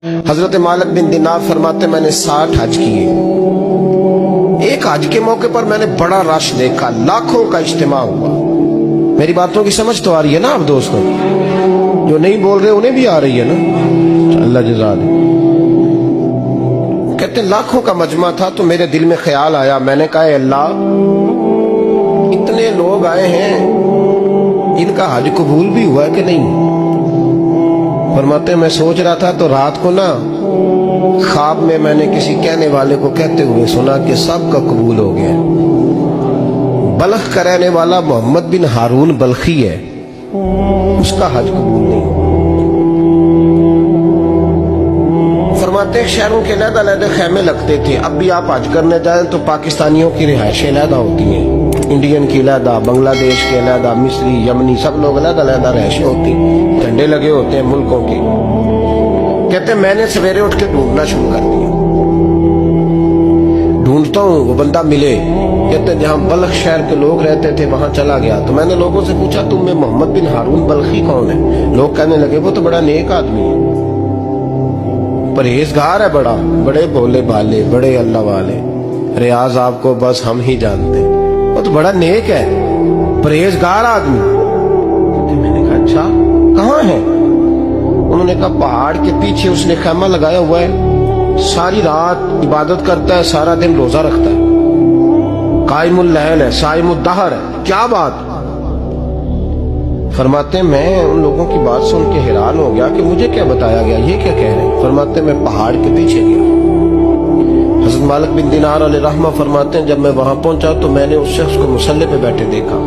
حضرت مالک بن دینار فرماتے मैंने 60 हज किए। एक हज के मौके पर मैंने बड़ा रश देखा, लाखों का इज्तिमा हुआ। मेरी बातों की समझ तो आ रही है ना आप दोस्तों? जो नहीं बोल रहे उन्हें भी आ रही है ना? अल्लाह जज़ा दे। कहते लाखों का मजमा था तो मेरे दिल में ख्याल आया, मैंने कहा अल्लाह इतने लोग आए हैं, इनका हज कबूल भी हुआ है कि नहीं? फरमाते मैं सोच रहा था तो रात को ना ख्वाब में मैंने किसी कहने वाले को कहते हुए सुना कि सब का कबूल हो गया। बल्ख का रहने वाला मोहम्मद बिन हारून बल्खी है, उसका हज कबूल नहीं। फरमाते शहरों के अलग-अलग खेमे लगते थे। अब भी आप हज करने जाएं तो पाकिस्तानियों की रिहाइशें अलग होती हैं, इंडियन की अलग, बांग्लादेश के अलग, मिस्री, यमनी, सब लोग अलग अलग रिहाइशें होती, झंडे लगे होते हैं मुल्कों के। कहते मैंने सवेरे उठ के ढूंढना शुरू कर दिया, ढूंढता हूँ वो बंदा मिले। कहते जहाँ बल्ख शहर के लोग रहते थे वहां चला गया तो मैंने लोगों से पूछा तुम में मोहम्मद बिन हारून बल्खी कौन है? लोग कहने लगे वो तो बड़ा नेक आदमी है, परहेजगार है, बड़े भोले भाले, बड़े अल्लाह वाले, रियाज आपको बस हम ही जानते, वो तो बड़ा नेक है, परहेजगार आदमी। मैंने कहा अच्छा कहाँ है? उन्होंने कहा पहाड़ के पीछे उसने खैमा लगाया हुआ है, सारी रात इबादत करता है, सारा दिन रोजा रखता है, कायमुल लैल है, साइमुद दहर है। क्या बात? फरमाते मैं उन लोगों की बात सुन के हैरान हो गया कि मुझे क्या बताया गया, ये क्या कह रहे हैं? फरमाते मैं पहाड़ के पीछे गया। हज़रत मालिक बिन दीनार अलैहि रहमा फरमाते हैं जब मैं वहां पहुंचा तो मैंने उस शख्स को मुसल्ले पे बैठे देखा।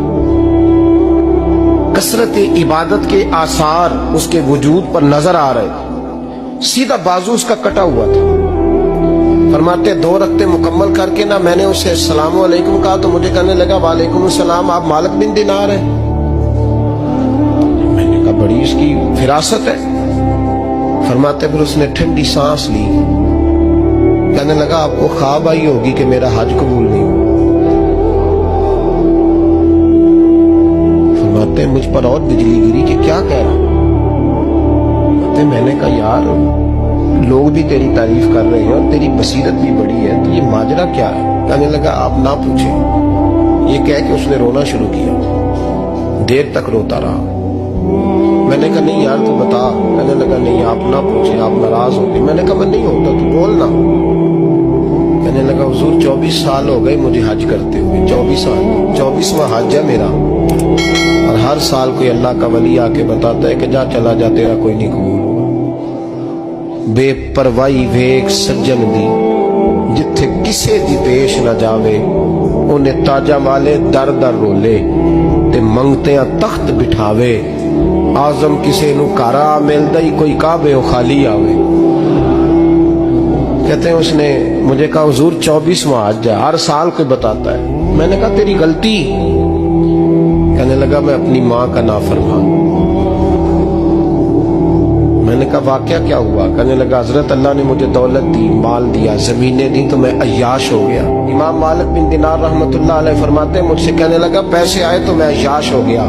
कसरत इबादत के आसार उसके वजूद पर नजर आ रहे, सीधा बाजू उसका कटा हुआ था। फरमाते 2 रक्ते मुकम्मल करके ना मैंने उसे अस्सलाम वालेकुम कहा तो मुझे कहने लगा वालेकुम अस्सलाम, आप मालिक बिन दीनार हैं? मैंने कहा बड़ी इसकी फिरासत है। फरमाते फिर उसने ठंडी सांस ली, कहने लगा आपको ख्वाब आई होगी कि मेरा हज कबूल नहीं हुआ। फरमाते मुझ पर और बिजली गिरी कि क्या कह रहा हूं? मैंने कहा यार लोग भी तेरी तारीफ कर रहे हैं और तेरी बसीरत भी बड़ी है, तो ये माजरा क्या है? कहने लगा आप ना पूछें। ये कह के उसने रोना शुरू किया, देर तक रोता रहा। मैंने कहा नहीं यार तू बता। कहने लगा नहीं आप ना पूछें, आप नाराज हो गए। मैंने कहा मैं नहीं होता, तू बोलना। कहने लगा हुजूर 24 साल हो गए मुझे हज करते हुए, 24 साल, 24वां हज है मेरा, और हर साल कोई अल्लाह का वली आके बताता है कि जा चला जा तेरा कोई नहीं कबूल होगा। बेपरवाही वेख सज्जन दी जिथे किसे दी पेश न जावे, उन्हें ताजा वाले दर दर रोले ते मंगते तख्त बिठावे, आजम किसे नु कारा मिलदा ही कोई काबे खाली आवे। कहते हैं उसने मुझे कहा हुजूर 24वां हज है, हर साल कोई बताता है। मैंने कहा तेरी गलती। कहने लगा मैं अपनी माँ का नाफरमान। मैंने कहा वाकया क्या हुआ? कहने लगा हजरत अल्लाह ने मुझे दौलत दी, माल दिया, जमीनें दी तो मैं अय्याश हो गया। इमाम मालिक बिन दीनार रहमतुल्लाह अलैह फरमाते हैं मुझसे कहने लगा पैसे आए तो मैं अय्याश हो गया।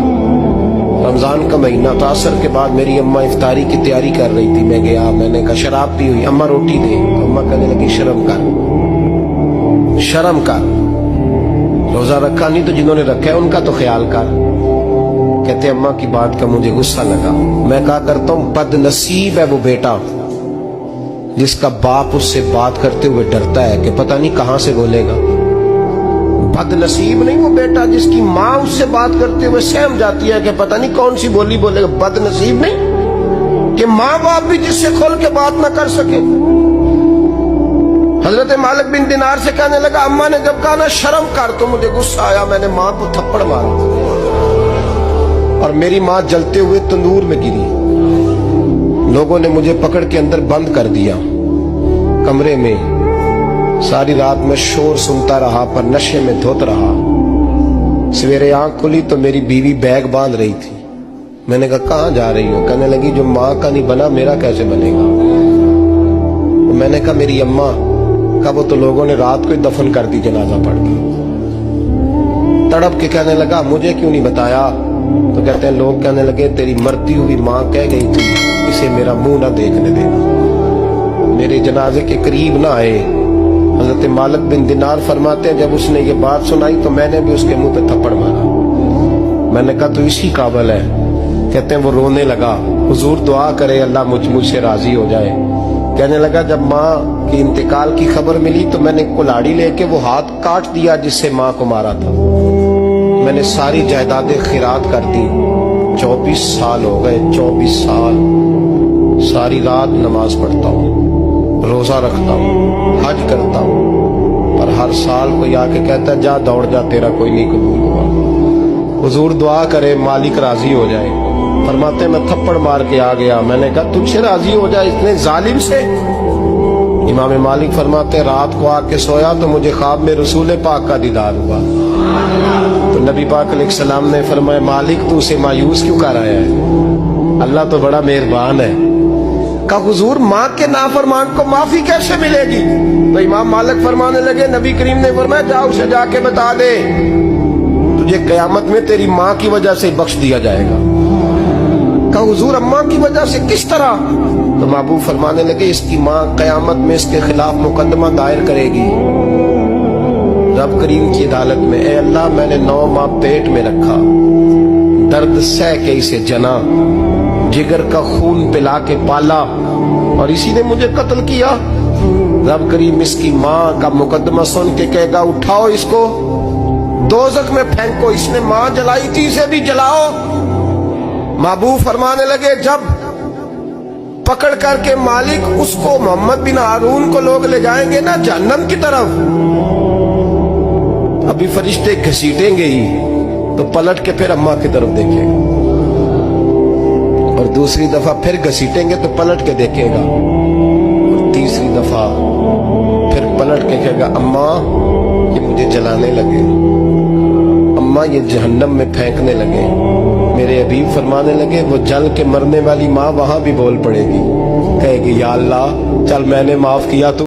रमजान का महीना था, असर के बाद मेरी अम्मा इफ्तारी की तैयारी कर रही थी, मैं गया, मैंने कहा शराब पी हुई, अम्मा रोटी दे। अम्मा कहने लगी शर्म कर, शर्म कर, रोजा रखा नहीं तो जिन्होंने रखा है उनका तो ख्याल कर। कहते अम्मा की बात का मुझे गुस्सा लगा। मैं कहा करता हूं बदनसीब है वो बेटा जिसका बाप उससे बात करते हुए डरता है कि पता नहीं कहां से बोलेगा। बदनसीब नहीं वो बेटा जिसकी माँ उससे बात करते हुए सहम जाती है कि पता नहीं कौन सी बोली बोलेगा। बदनसीब नहीं कि माँ बाप भी जिससे खोल के बात ना कर सके। हजरत मालिक बिन दीनार से कहने लगा अम्मा ने जब कहा ना शर्म कर तो मुझे गुस्सा आया, मैंने माँ को थप्पड़ मारा और मेरी माँ जलते हुए तंदूर में गिरी। लोगों ने मुझे पकड़ के अंदर बंद कर दिया कमरे में। सारी रात में शोर सुनता रहा पर नशे में धोत रहा। सवेरे आंख खुली तो मेरी बीवी बैग बांध रही थी। मैंने कहा कहाँ जा रही हो? कहने लगी जो माँ का नहीं बना मेरा कैसे बनेगा? तो मैंने कहा मेरी अम्मा का वो तो लोगों ने रात को ही दफन कर दी जनाजा पढ़ के। तड़प के कहने लगा मुझे क्यों नहीं बताया? तो कहते हैं लोग कहने लगे तेरी मरती हुई माँ कह गई थी इसे मेरा मुंह ना देखने देना। میرے جنازے کے قریب نہ آئے. حضرت مالک بن دینار فرماتے ہیں جب اس نے یہ بات سنائی تو میں نے بھی اس کے منہ پہ تھپڑ مارا. میں نے کہا تو اسی قابل ہے. کہتے ہیں وہ رونے لگا, حضور دعا کرے اللہ مجھ سے راضی ہو جائے. کہنے لگا جب ماں کی انتقال کی خبر ملی تو میں نے کلاڑی لے کے وہ ہاتھ کاٹ دیا جس سے ماں کو مارا تھا. میں نے ساری جائیدادیں خیرات کر دی. 24 سال ہو گئے, 24 سال ساری رات نماز پڑھتا ہوں, روزہ رکھتا ہوں, حج کرتا ہوں, پر ہر سال کوئی آ کے کہتا ہے جا دوڑ جا تیرا کوئی نہیں قبول ہوا. حضور دعا کرے مالک راضی ہو جائے. فرماتے میں تھپڑ مار کے آ گیا. میں نے کہا تجھ سے راضی ہو جائے اتنے ظالم سے. امام مالک فرماتے رات کو آ کے سویا تو مجھے خواب میں رسول پاک کا دیدار ہوا. تو نبی پاک علیہ السلام نے فرمایا مالک تو اسے مایوس کیوں کر آیا ہے, اللہ تو بڑا مہربان ہے. کہا حضور ماں کے نافرمان کو معافی کیسے ملے گی؟ تو امام مالک فرمانے لگے نبی کریم نے فرمایا جا اسے جا کے بتا دے تجھے قیامت میں تیری ماں کی وجہ سے بخش دیا جائے گا. کہا حضور اماں کی وجہ سے کس طرح؟ تو محبوب فرمانے لگے اس کی ماں قیامت میں اس کے خلاف مقدمہ دائر کرے گی رب کریم کی عدالت میں, اے اللہ میں نے 9 ماہ پیٹ میں رکھا, درد سہ کے اسے جنا, جگر کا خون پلا کے پالا اور اسی نے مجھے قتل کیا. رب کریم اس کی ماں کا مقدمہ سن کے کہے گا اٹھاؤ اس کو دوزخ میں پھینکو, اس نے ماں جلائی تھی اسے بھی جلاؤ. محبوب فرمانے لگے جب پکڑ کر کے مالک اس کو محمد بن ہارون کو لوگ لے جائیں گے نا جہنم کی طرف, ابھی فرشتے گھسیٹیں گے ہی تو پلٹ کے پھر اماں کی طرف دیکھے گا, اور دوسری دفعہ پھر گھسیٹیں گے تو پلٹ کے دیکھے گا, اور تیسری دفعہ پھر پلٹ کے کہے گا اماں یہ مجھے جلانے لگے, اماں یہ جہنم میں پھینکنے لگے. میرے حبیب فرمانے لگے وہ جل کے مرنے والی ماں وہاں بھی بول پڑے گی, کہے گی یا اللہ چل میں نے معاف کیا تو